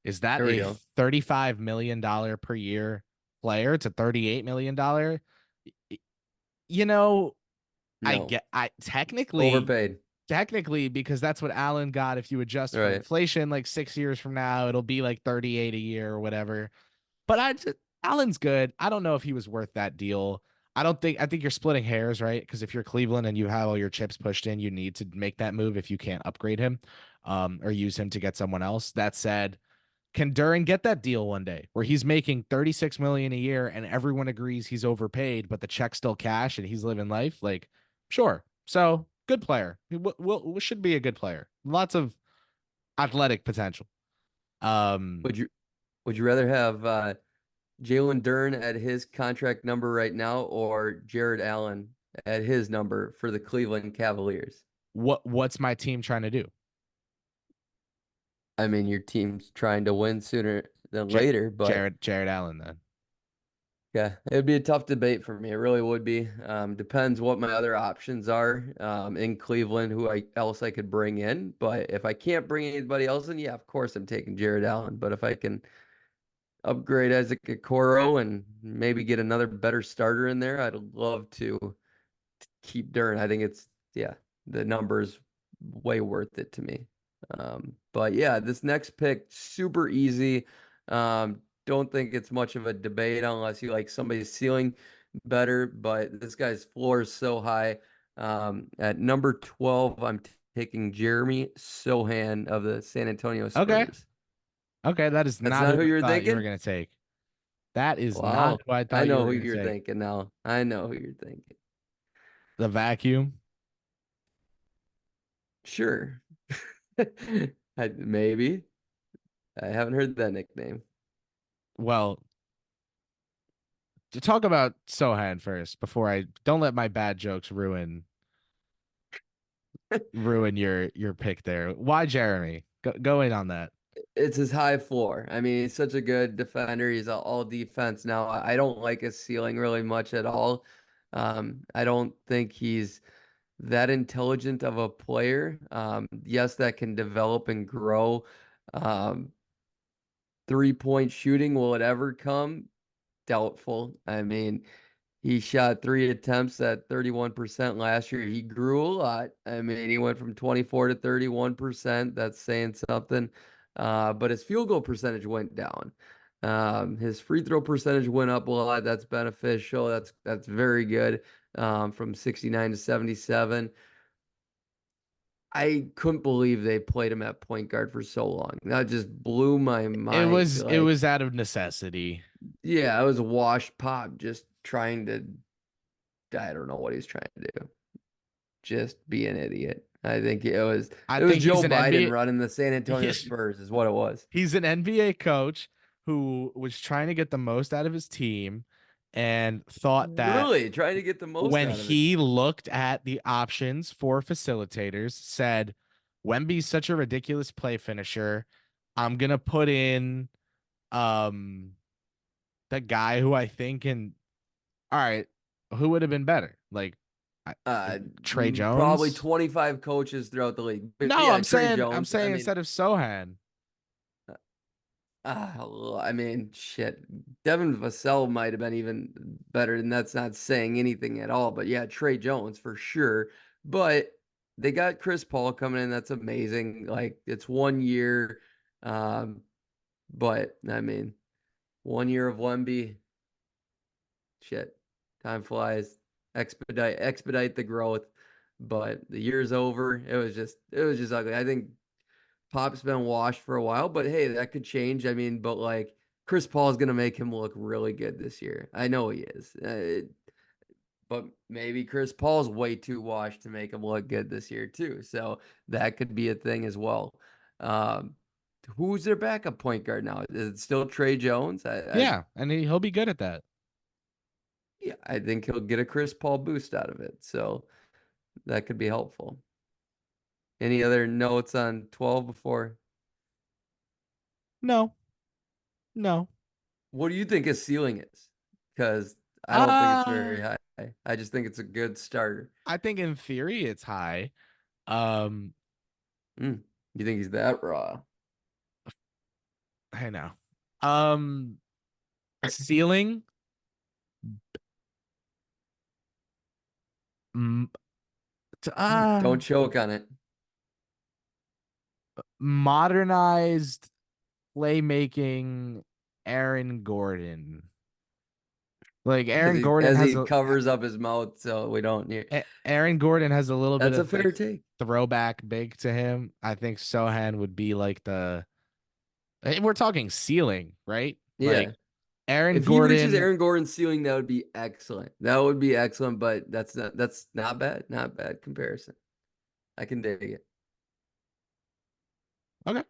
Is that There we a go. $35 million per year player to $38 million? You know, No, I overpaid. technically, because that's what Allen got. If you adjust for Right. inflation, like 6 years from now, it'll be like 38 a year or whatever. But Allen's good. I don't know if he was worth that deal. I think you're splitting hairs, right? Because if you're Cleveland and you have all your chips pushed in, you need to make that move if you can't upgrade him, or use him to get someone else. That said, Can Duren get that deal one day where he's making 36 million a year and everyone agrees he's overpaid, but the check's still cash and he's living life? Like, sure. So good player. Will should be a good player. Lots of athletic potential. Would you would you rather have Jalen Duren at his contract number right now or Jared Allen at his number for the Cleveland Cavaliers? What's my team trying to do? I mean, your team's trying to win sooner than J- later, but Jared Allen then. yeah, it would be a tough debate for me. It really would be. Depends what my other options are in Cleveland, else I could bring in. But if I can't bring anybody else in, yeah, of course I'm taking Jared Allen. But if I can upgrade Isaac Okoro and maybe get another better starter in there, I'd love to keep Duren. I think yeah, the number's way worth it to me. But yeah, this next pick, super easy. Don't think it's much of a debate unless you like somebody's ceiling better, but this guy's floor is so high. At number 12, I'm taking Jeremy Sohan of the San Antonio Okay. Spurs. Okay. That is That's not not who who I you're thought you were thinking? going to take. That is not Wow. who I I thought you know were who going to you're take. thinking now. I know who you're thinking. The vacuum. Sure. Maybe. I haven't heard that nickname. Well, to talk about Sohan first before I don't let my bad jokes ruin your pick there. Why Jeremy? Go in on that. It's his high floor. I mean, he's such a good defender. He's all defense. Now, I don't like his ceiling really much at all. I don't think he's that intelligent of a player. Yes, that can develop and grow. Um, 3-point shooting, will it ever come? Doubtful. I mean, he shot 3 attempts at 31% last year. He grew a lot. I mean, he went from 24 to 31%. That's saying something. But his field goal percentage went down. His free throw percentage went up a lot. That's beneficial. That's very good. From 69 to 77. I couldn't believe they played him at point guard for so long. That just blew my mind. It Like, was out of necessity. yeah, I was a wash pop just trying to, I don't know what he's trying to do. Just be an idiot. I think I it was think Joe he's an Biden NBA running the San Antonio Spurs is what it was. he's an NBA coach who was trying to get the most out of his team and thought that Really trying to get the most when out of it. he looked at the options for facilitators, said, Wemby's such a ridiculous play finisher. I'm gonna put in um the guy who I think can all right, who would have been better? Like Trey Probably Jones? 25 coaches throughout the league. But No, yeah, Trey I'm Jones. I saying mean, instead of Sohan. I mean, shit. Devin Vassell might have been even better, and that's not saying anything at all. But yeah, Trey Jones for sure. But they got Chris Paul coming in. That's amazing. Like it's 1 year. Um, but I mean, 1 year of Wemby, shit. Time flies. Expedite the growth. But the year's over. It was just ugly. I think Pop's been washed for a while, but hey, that could change. I mean, but like Chris Paul's gonna make him look really good this year. I know he is. But maybe Chris Paul's way too washed to make him look good this year too. So that could be a thing as well. Um, who's their backup point guard now? Is it still Trey Jones? Yeah, and he'll be good at that. Yeah, I think he'll get a Chris Paul boost out of it. So that could be helpful. Any other notes on 12 before? No, no. What do you think his ceiling is? Because I don't think it's Uh very high. I just think it's a good starter. I think in theory it's high. Um, Mm, you think he's that raw? I know. Um, Ceiling, mm, Don't choke on it. modernized playmaking Aaron Gordon. Like As he covers up his mouth so we don't hear. Aaron Gordon has a little bit That's a of like fair take. throwback big to him. I think Sohan would be like the We're talking ceiling, right? Like Yeah. Aaron If he reaches Gordon. Aaron Gordon's ceiling, that would be excellent. That would be excellent, but that's not bad. Not bad comparison. I can dig it. Okay.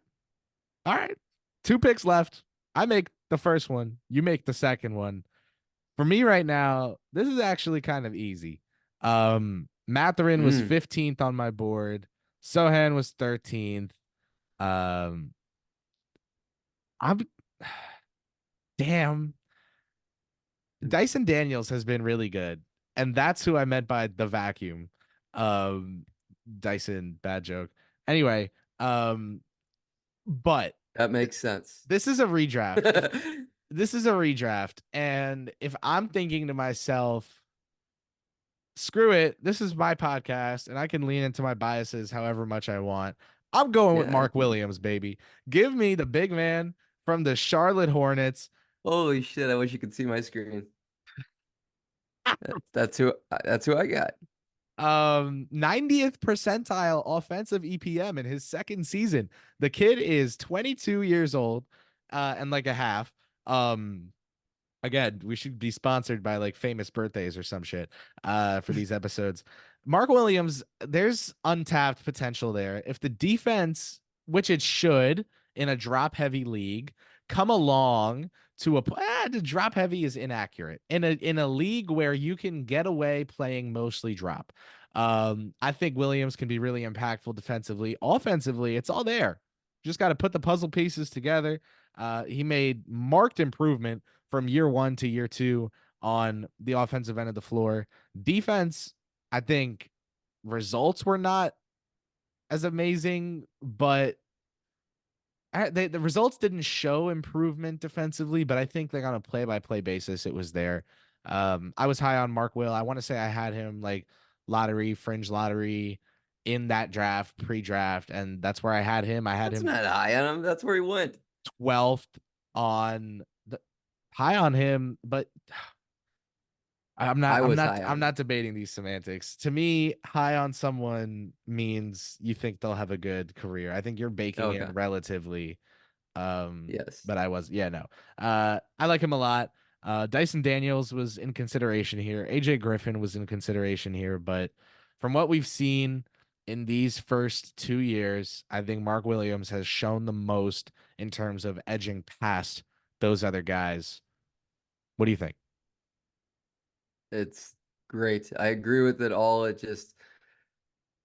All right. 2 picks left. I make the first one. You make the second one. For me right now, this is actually kind of easy. Matherin was Mm. 15th on my board. Sohan was 13th. Um, I'm damn. Dyson Daniels has been really good, and that's who I meant by the vacuum. Um, Dyson, bad joke. Anyway, but That makes sense. this is a redraft. If this is a redraft, and if I'm thinking to myself, screw it, this is my podcast, and I can lean into my biases however much I want. I'm going with Yeah. Mark Williams, baby. Give me the big man from the Charlotte Hornets. Holy shit, I wish you could see my screen. That's who I got. 90th percentile offensive EPM in his second season. The kid is 22 years old, and like a half. Um, Again, we should be sponsored by like famous birthdays or some shit for these episodes. Mark Williams, there's untapped potential there. If the defense, which it should in a drop heavy league, come along to the drop heavy is inaccurate in a league where you can get away playing mostly drop. I think Williams can be really impactful defensively. Offensively, it's all there. Just got to put the puzzle pieces together. He made marked improvement from year one to year two on the offensive end of the floor. Defense, I think results were not as amazing, but the results didn't show improvement defensively, but I think like on a play by play basis, it was there. I was high on Mark Will. I want to say I had him like lottery, fringe lottery in that draft, pre draft, and that's where I had him. I had That's him not high on him. That's where he went. 12th on the high on him, but I'm not I I'm was not high I'm on him. not debating these semantics. To me, high on someone means you think they'll have a good career. I think you're baking in Okay. relatively. Yes. But I was, yeah, no. I like him a lot. Dyson Daniels was in consideration here. AJ Griffin was in consideration here, but from what we've seen in these first 2 years, I think Mark Williams has shown the most in terms of edging past those other guys. What do you think? It's great. I agree with it all. It just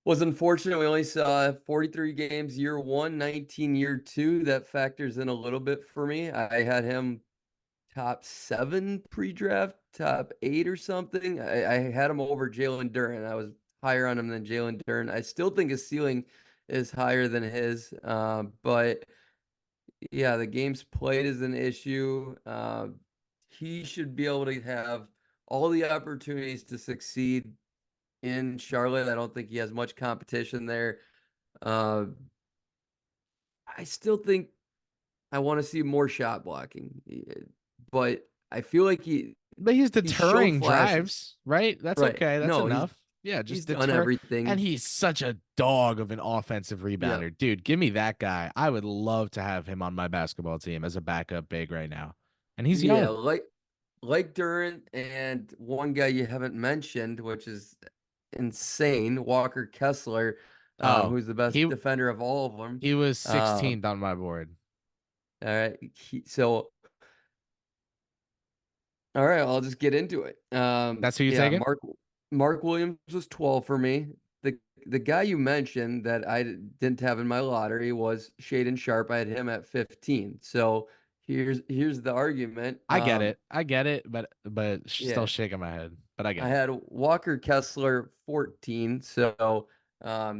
was unfortunate. We only saw 43 games year one, 19 year two. That factors in a little bit for me. I had him top seven pre-draft, top eight or something. I had him over Jalen Duren. I was higher on him than Jalen Duren. I still think his ceiling is higher than his. But yeah, the games played is an issue. He should be able to have all the opportunities to succeed in Charlotte. I don't think he has much competition there. Uh, I still think I want to see more shot blocking, but I feel like But he's he showed deterring flashes. drives, right? That's Right. okay. That's No, enough. Yeah, he's just done deter. And everything. he's such a dog of an offensive Yeah. rebounder. Dude, give me that guy. I would love to have him on my basketball team as a backup big right now. And he's Yeah, young. like Durant and one guy you haven't mentioned, which is insane, Walker Kessler, Oh, who's the best he defender of all of them. he was Uh, 16th on my board. all right. So all right, I'll just get into it. That's who you Yeah, taking? Mark Williams was 12 for me. The guy you mentioned that didn't have in my lottery was Shaden Sharp. I had him at 15. So here's the argument. I get it. I get it, but still Yeah, shaking my head. But I I get it. had Walker Kessler 14. So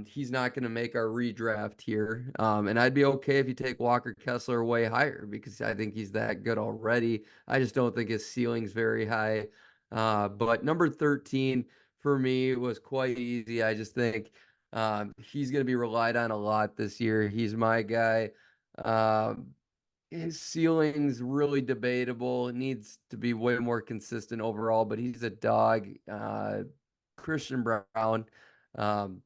he's not going to make our redraft here. And I'd be okay if you take Walker Kessler way higher because I think he's that good already. I just don't think his ceiling's very high. But number 13 for me was quite easy. I just think he's going to be relied on a lot this year. He's my guy. Um, his ceiling's really debatable. It needs to be way more consistent overall, but he's a dog. Christian Brown. Um,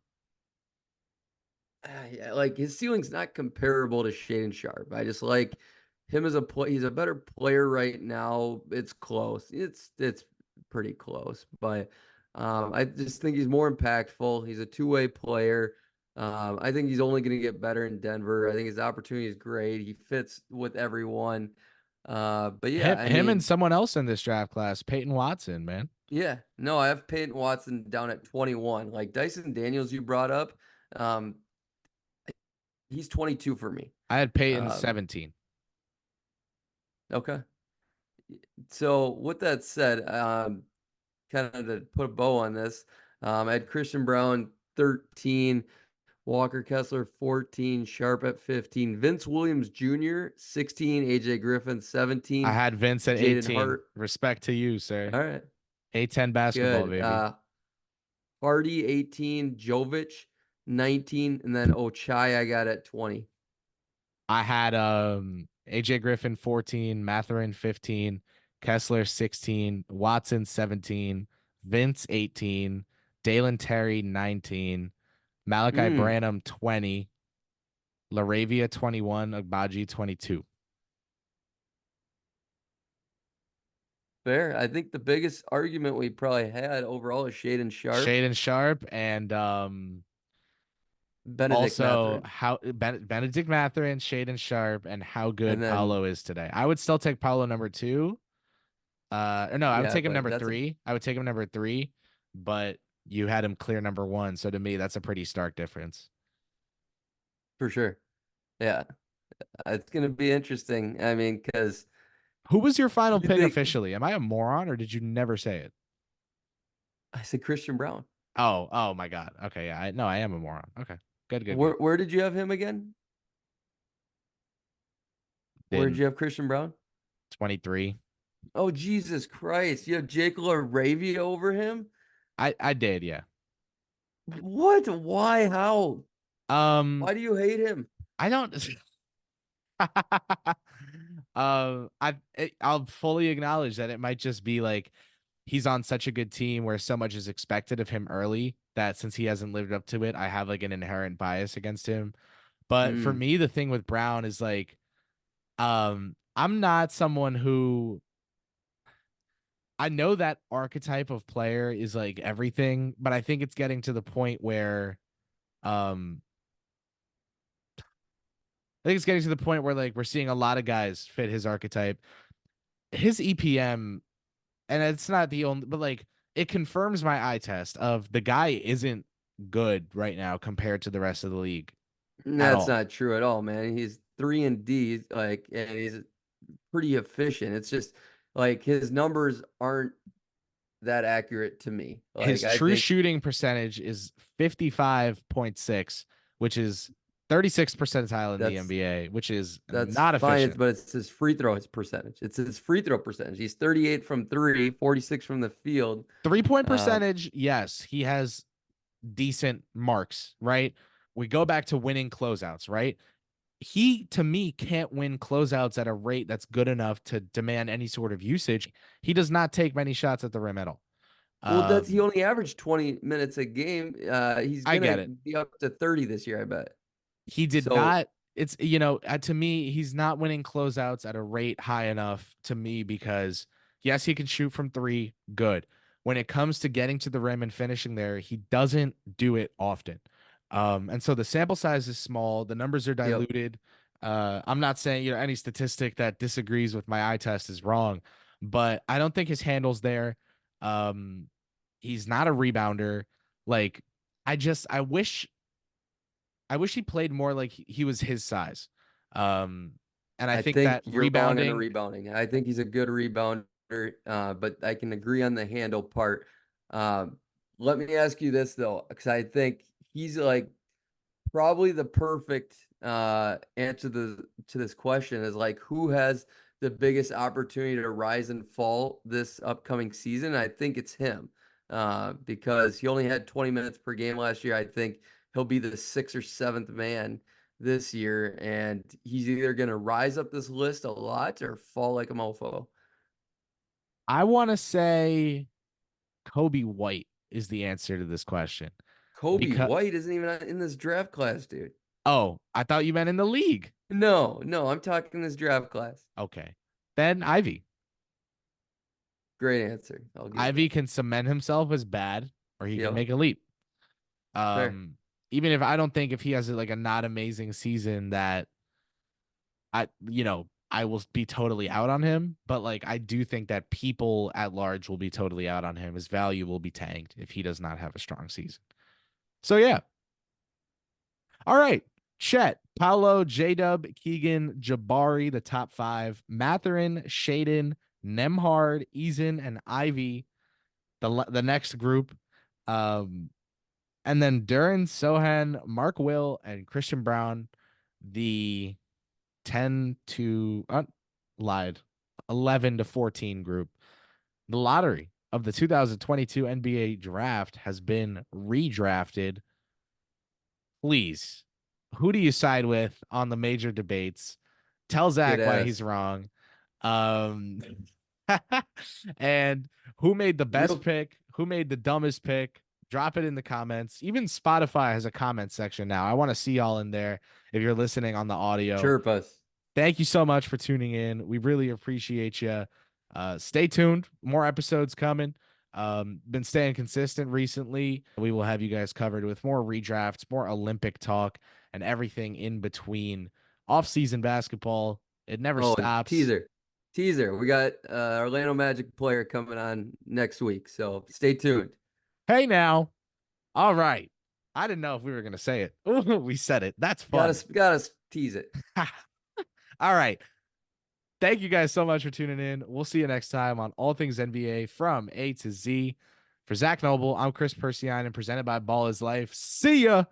Yeah, like his ceiling's not comparable to Shaden Sharp. I just like him as a play. He's a better player right now. It's close. It's pretty close, but I just think he's more impactful. He's a two-way player. I think he's only going to get better in Denver. I think his opportunity is great. He fits with everyone. But yeah, I Him and mean, someone else in this draft class, Peyton Watson, man. yeah, no, I have Peyton Watson down at 21. Like Dyson Daniels, you brought up. Um, he's 22 for me. I had Peyton Um, 17. okay. So with that said, kind of to put a bow on this, I had Christian Brown 13, Walker Kessler 14, Sharp at 15, Vince Williams Jr. 16, AJ Griffin I 17, had Vince at Jaden 18. Hart. Respect to you, sir. All right, A10 basketball, good. baby. Hardy 18, Jovic 19, and then Ochai I got at 20. I had AJ Griffin 14, Matherin 15, Kessler 16, Watson 17, Vince 18, Dalen Terry 19, Malachi Mm, Branham 20, Laravia 21, Agbaji 22. fair. I think the biggest argument we probably had overall is Shaden Sharp, Shaden Sharp and Benedict also Mathurin, how Benedict Matherin, Shaden Sharp, and how and good then Paolo is today. I would still take Paolo number two. Or no, I would yeah, take him but number that's a three. I would take him number three, but you had him clear number one. So to me, that's a pretty stark difference. for sure. Yeah, it's gonna be interesting. I mean, because Who was your final you pick think officially? Am I a moron or did you never say it? I said Christian Brown. Oh my God. Okay, yeah. No, I am a moron. Okay. Good. Where did you have him again? Where did Didn't you have Christian Brown? 23. Oh Jesus Christ! You have Jake LaRavia over him? I did, yeah. What? Why? How? Um, Why do you hate him? I don't. I'll fully acknowledge that it might just be like he's on such a good team where so much is expected of him early that since he hasn't lived up to it, I have like an inherent bias against him. But for Mm, me, the thing with Brown is like, I'm not someone who I know that archetype of player is like everything, but I think it's getting to the point where, um, I think it's getting to the point where like we're seeing a lot of guys fit his archetype. His EPM, and it's not the only, but like it confirms my eye test of the guy isn't good right now compared to the rest of the league at that's all. not true at all, man. He's 3 and D, like, and he's pretty efficient. It's just like his numbers aren't that accurate to me. Like, His I true think shooting percentage is 55.6, which is 36th percentile in the that's NBA, which is That's not fine. efficient. But it's his free throw his percentage. It's his free throw percentage. He's 38 from three, 46 from the field. 3 point Uh, percentage, yes, he has decent marks, right? We go back to winning closeouts, right? He, to me, can't win closeouts at a rate that's good enough to demand any sort of usage. He does not take many shots at the rim at all. well, that's he Um, only averaged 20 minutes a game. He's I gonna get it. be up to 30 this year, I bet. He did So, not. It's to me, he's not winning closeouts at a rate high enough to me because yes, he can shoot from three, good. When it comes to getting to the rim and finishing there, he doesn't do it often. And so the sample size is small, the numbers are yep, diluted. I'm not saying any statistic that disagrees with my eye test is wrong, but I don't think his handle's there. Um, he's not a rebounder. Like I wish he played more like he was his size. Um, and I I think think that you're wrong on the rebounding, rebounding. I think he's a good rebounder, but I can agree on the handle part. Um, Let me ask you this though, because I think he's like probably the perfect answer to this question is like who has the biggest opportunity to rise and fall this upcoming season? I think it's him because he only had 20 minutes per game last year. I think he'll be the sixth or seventh man this year, and he's either going to rise up this list a lot or fall like a mofo. I want to say Kobe White is the answer to this question. Kobe Because White isn't even in this draft class, dude. oh, I thought you meant in the league. No, no, I'm talking this draft class. Okay. Then Ivy. Great answer. I'll give you Ivy that. can cement himself as bad or he can Yep. make a leap. Fair. Even if I don't think if he has like a not amazing season that I will be totally out on him, but like I do think that people at large will be totally out on him. His value will be tanked if he does not have a strong season. So yeah. All right. Chet, Paolo, J-Dub, Keegan, Jabari, the top five, Matherin, Shaden, Nemhard, Eason, and Ivy, the next group. And then Duran, Sohan, Mark Will, and Christian Brown, the 10 to lied 11 to 14 group. The lottery of the 2022 NBA draft has been redrafted. Please, who do you side with on the major debates? Tell Good Zach why he's ass. wrong. Um and who made the best Real pick? Who made the dumbest pick? Drop it in the comments. Even Spotify has a comment section now. I want to see y'all in there if you're listening on the audio. chirp us. Thank you so much for tuning in. We really appreciate you. Stay tuned. More episodes coming. Been staying consistent recently. We will have you guys covered with more redrafts, more Olympic talk, and everything in between. Off-season basketball. It never Oh, stops. teaser. Teaser. We got Orlando Magic player coming on next week. So stay tuned. Hey now. All right. I didn't know if we were gonna say it. Ooh, we said it. That's fun. Gotta tease it. All right. Thank you guys so much for tuning in. We'll see you next time on All Things NBA from A to Z. For Zach Noble, I'm Chris Persian and presented by Ball is Life. See ya.